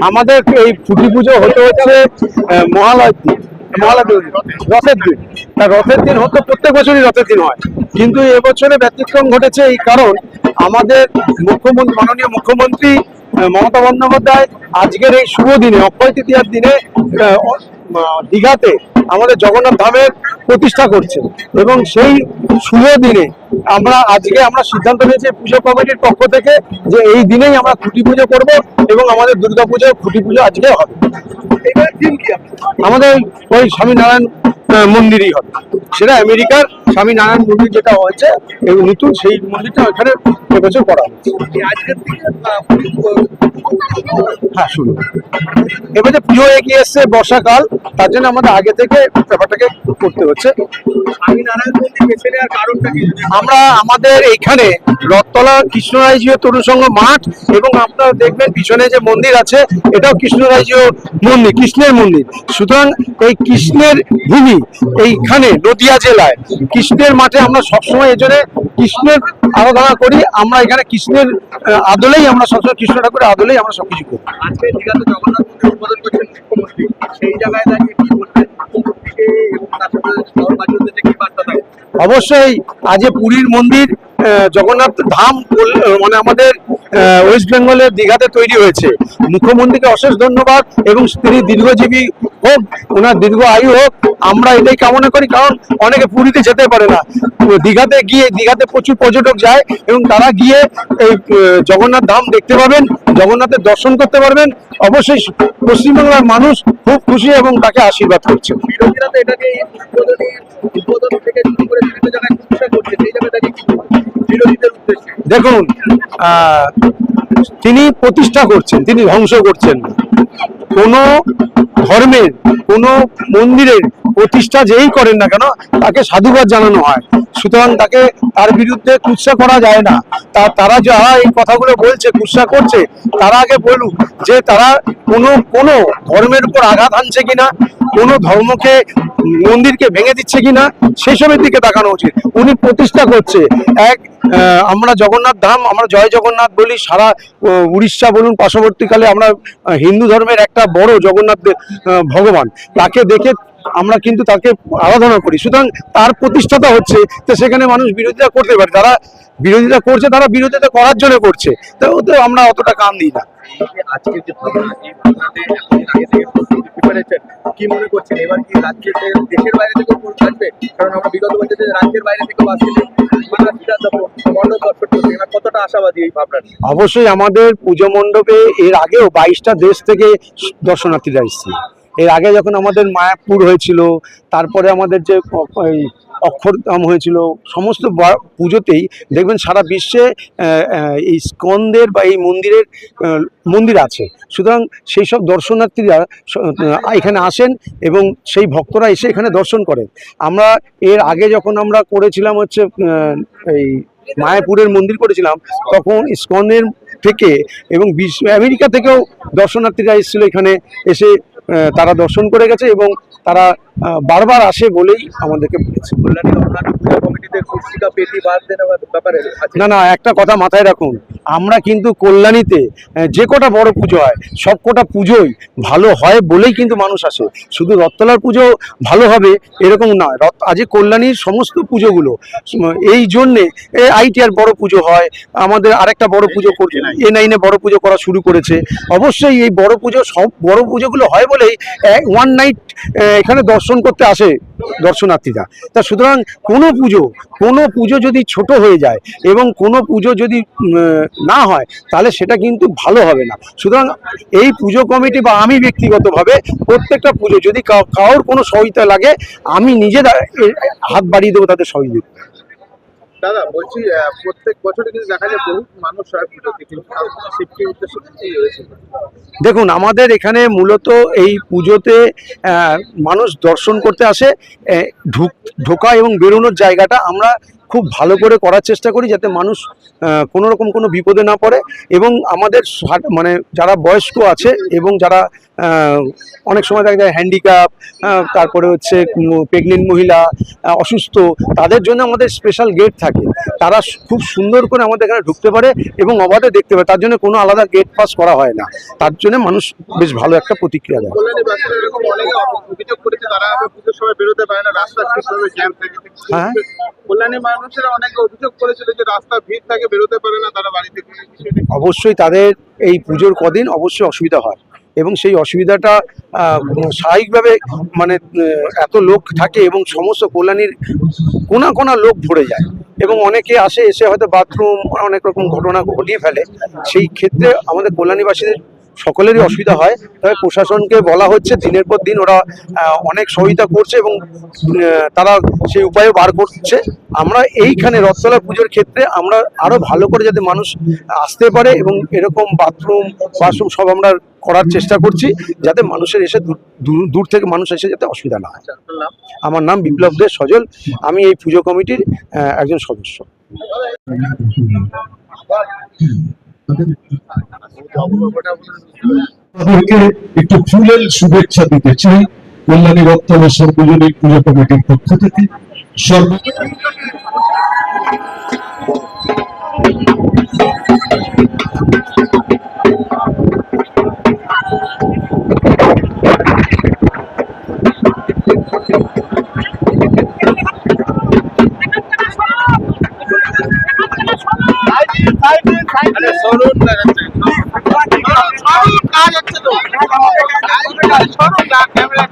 আমাদের এই খুঁটি পুজো হতে হচ্ছে মহালয়ের দিন, রথের দিন। রথের দিন হতো, প্রত্যেক বছরই রথের দিন হয়, কিন্তু এবছরে ব্যতিক্রম ঘটেছে। এই কারণ আমাদের মুখ্যমন্ত্রী, মাননীয় মুখ্যমন্ত্রী মমতা বন্দ্যোপাধ্যায় আজকের এই শুভ দিনে, অক্ষয় তৃতীয়ার দিনে দীঘাতে আমাদের জগন্নাথ ধামের প্রতিষ্ঠা করছে। এবং সেই শুভ দিনে আমরা সিদ্ধান্ত নিয়েছি পুজো কমিটির পক্ষ থেকে যে এই দিনেই আমরা খুঁটি পুজো করব এবং আমাদের দুর্গাপুজোর খুঁটি পুজো আজকে হবে। আমাদের ওই স্বামীনারায়ণ মন্দিরই হবে, সেটা আমেরিকার স্বামীনারায়ণ মন্দির যেটা হয়েছে নতুন, সেই মন্দিরটা ওখানে এবছর করা হচ্ছে। হ্যাঁ, শুনুন, এবারে পুজো এগিয়ে এসছে, বর্ষাকাল, তার জন্য আমাদের আগে থেকে ব্যাপারটাকে করতে হচ্ছে। আমরা আমাদের এইখানে রথতলা কৃষ্ণরাজীয় তরুণ সংঘ মাঠ, এবং আপনারা দেখবেন পিছনে যে মন্দির আছে এটাও কৃষ্ণরাজীয় মন্দির, কৃষ্ণের মন্দির। সুতরাং এই কৃষ্ণের ভূমি এইখানে নদিয়া জেলায় কৃষ্ণের মাঠে আমরা সবসময় এই জন্য কৃষ্ণের আরাধনা করি। আমরা এখানে কৃষ্ণের আদলেই, আমরা সবসময় কৃষ্ণ ঠাকুরের আদলেই আমরা সবকিছু করি। আজকে দীঘাতে জগন্নাথ মন্দির উদ্বোধন করেছেন মুখ্যমন্ত্রী, সেই জায়গায় দাঁড়িয়ে কি বলবেন? অবশ্যই আজ পুরীর মন্দির জগন্নাথ ধাম মানে আমাদের ওয়েস্ট বেঙ্গলের দীঘাতে তৈরি হয়েছে। মুখ্যমন্ত্রীকে অশেষ ধন্যবাদ, এবং তিনি দীর্ঘজীবী হোক, ওনার দীর্ঘ আয়ু হোক, আমরা এটাই কামনা করি। কারণ অনেকে পুরীতে যেতে পারে না, দীঘাতে প্রচুর পর্যটক যায়, এবং তারা গিয়ে এই জগন্নাথ ধাম দেখতে পাবেন, জগন্নাথের দর্শন করতে পারবেন। অবশ্যই পশ্চিমবাংলার মানুষ খুব খুশি এবং তাকে আশীর্বাদ করছে। বিরোধীরা তো এটাকে উদ্বোধন থেকে শুরু করে বিভিন্ন জায়গায় কুৎসা করছে, সেই জায়গাটাকে বিরোধীদের উদ্দেশ্যে দেখুন, তিনি প্রতিষ্ঠা করছেন, তিনি ধ্বংস করছেন। কোন ধর্মের, কোন মন্দিরের প্রতিষ্ঠা যেই করেন না কেন, তাকে সাধুবাদ জানানো হয়। সুতরাং তার বিরুদ্ধে কুৎসা করা যায় না। তারা যারা এই কথাগুলো বলছে, কুৎসা করছে, তারা আগে বলুক যে তারা কোনো ধর্মের উপর আঘাত আনছে কিনা, কোনো ধর্মকে, মন্দিরকে ভেঙে দিচ্ছে কিনা, সেসবের দিকে তাকানো উচিত। উনি প্রতিষ্ঠা করছে আমরা জগন্নাথ ধাম, আমরা জয় জগন্নাথ বলি, সারা উড়িষ্যা বলুন, পার্শ্ববর্তীকালে আমরা হিন্দু ধর্মের একটা বড় জগন্নাথ ভগবান, তাকে দেখে আমরা কিন্তু তাকে আরাধনা করি। সুতরাং তার প্রতিষ্ঠাতা হচ্ছে, তো সেখানে মানুষ বিরোধিতা করতে পারে। তারা বিরোধিতা করছে, তারা বিরোধিতা করার জন্য করছে, তো ওদের আমরা অতটা কান দিই না। আজকে যে কি মনে করছেন, এবার কি রাজ্যের, দেশের বাইরে থেকে আসবে? কারণ আমরা বিগত বছর রাজ্যের বাইরে থেকে কতটা আশাবাদী এই ভাবনা? অবশ্যই আমাদের পুজো মণ্ডপে এর আগেও 22টা দেশ থেকে দর্শনার্থীরা এসেছে। এর আগে যখন আমাদের মায়াপুর হয়েছিল, তারপরে আমাদের যে অক্ষরধাম হয়েছিল, সমস্ত পুজোতেই দেখবেন সারা বিশ্বে এই স্কন্দের বা এই মন্দির আছে। সুতরাং সেই সব দর্শনার্থীরা এখানে আসেন এবং সেই ভক্তরা এসে এখানে দর্শন করেন। আমরা এর আগে যখন আমরা করেছিলাম হচ্ছে এই মায়াপুরের মন্দির করেছিলাম, তখন স্কনের থেকে এবং আমেরিকা থেকেও দর্শনার্থীরা এসেছিল, এখানে এসে তারা দর্শন করে গেছে এবং তারা বারবার আসে বলেই আমাদেরকে বলেছে। না, একটা কথা মাথায় রাখুন, আমরা কিন্তু কল্যাণীতে যে কটা বড় পুজো হয়, সব কটা পুজোই ভালো হয় বলেই কিন্তু মানুষ আসে। শুধু রথতলার পুজো ভালো হবে এরকম নয়, আজ কল্যাণীর সমস্ত পুজোগুলো এই জন্যে ITR বড় পুজো হয়, আমাদের আরেকটা বড় পুজো করছে, A9 বড় পুজো করা শুরু করেছে। অবশ্যই এই বড় পুজো, সব বড় পুজোগুলো হয় বলেই ওয়ান নাইট এখানে দর্শন করতে আসে দর্শনার্থীরা। তা সুতরাং কোনো পুজো যদি ছোট হয়ে যায় এবং কোনো পুজো যদি না হয়, তাহলে সেটা কিন্তু ভালো হবে না। সুতরাং এই পুজো কমিটি বা আমি ব্যক্তিগতভাবে প্রত্যেকটা পুজো যদি কারোর কোনো সহযোগিতা লাগে, আমি নিজে হাত বাড়িয়ে দেবো তাদের সহযোগিতা। দাদা বলছি, প্রত্যেক বছরে কিন্তু দেখা যায় বহু মানুষ হয় পুজোতে, কিন্তু সেফটির উদ্দেশ্যে কি রয়েছে? দেখুন, আমাদের এখানে মূলত এই পুজোতে মানুষ দর্শন করতে আসে, ঢোকা এবং বেরোনোর জায়গাটা আমরা খুব ভালো করে করার চেষ্টা করি, যাতে মানুষ কোনো রকম কোনো বিপদে না পড়ে। এবং আমাদের মানে যারা বয়স্ক আছে এবং যারা অনেক সময় দেখা যায় হ্যান্ডিক্যাপ, তারপরে হচ্ছে প্রেগনেন্ট মহিলা, অসুস্থ, তাদের জন্য আমাদের স্পেশাল গেট থাকে। তারা খুব সুন্দর করে আমাদের এখানে ঢুকতে পারে এবং অবাধে দেখতে পারে, তার জন্য কোনো আলাদা গেট পাস করা হয় না। তার জন্য মানুষ বেশ ভালো একটা প্রতিক্রিয়া দেয়। অভিযোগ করেছে তারা পুজোর সময় বেরোতে পারে না, রাস্তা ঠিকভাবে জ্যাম থাকে। হ্যাঁ, কল্যাণী মানুষেরা অনেকে অভিযোগ করেছিল যে রাস্তা ভিড় থাকে, বেরোতে পারে না তারা বাড়ি থেকে। অবশ্যই তাদের এই পুজোর কদিন অবশ্যই অসুবিধা হয় এবং সেই অসুবিধাটা স্বাভাবিকভাবে মানে এত লোক থাকে এবং সমস্ত কল্যাণীর কোনা কোনা লোক ভরে যায় এবং অনেকে এসে হয়তো বাথরুম অনেক রকম ঘটনা ঘটিয়ে ফেলে। সেই ক্ষেত্রে আমাদের কল্যাণীবাসীদের সকলেরই অসুবিধা হয়। তবে প্রশাসনকে বলা হচ্ছে দিনের পর দিন ওরা অনেক সহায়তা করছে এবং তারা সেই উপায়ও বার করছে। আমরা এইখানে রথতলা পুজোর ক্ষেত্রে আমরা আরো ভালো করে যাতে মানুষ আসতে পারে এবং এরকম বাথরুম ওয়াশরুম সব আমরা করার চেষ্টা করছি, যাতে মানুষের এসে দূর থেকে মানুষ এসে যাতে অসুবিধা না হয়। আমার নাম বিপ্লব দে সজল, আমি এই পুজো কমিটির একজন সদস্য। তাদেরকে একটু ফুলেল শুভেচ্ছা দিতে চাই কল্যাণী রথতলা সর্বজনীন পুজো কমিটির পক্ষ থেকে। সরুন না, ক্যামেরা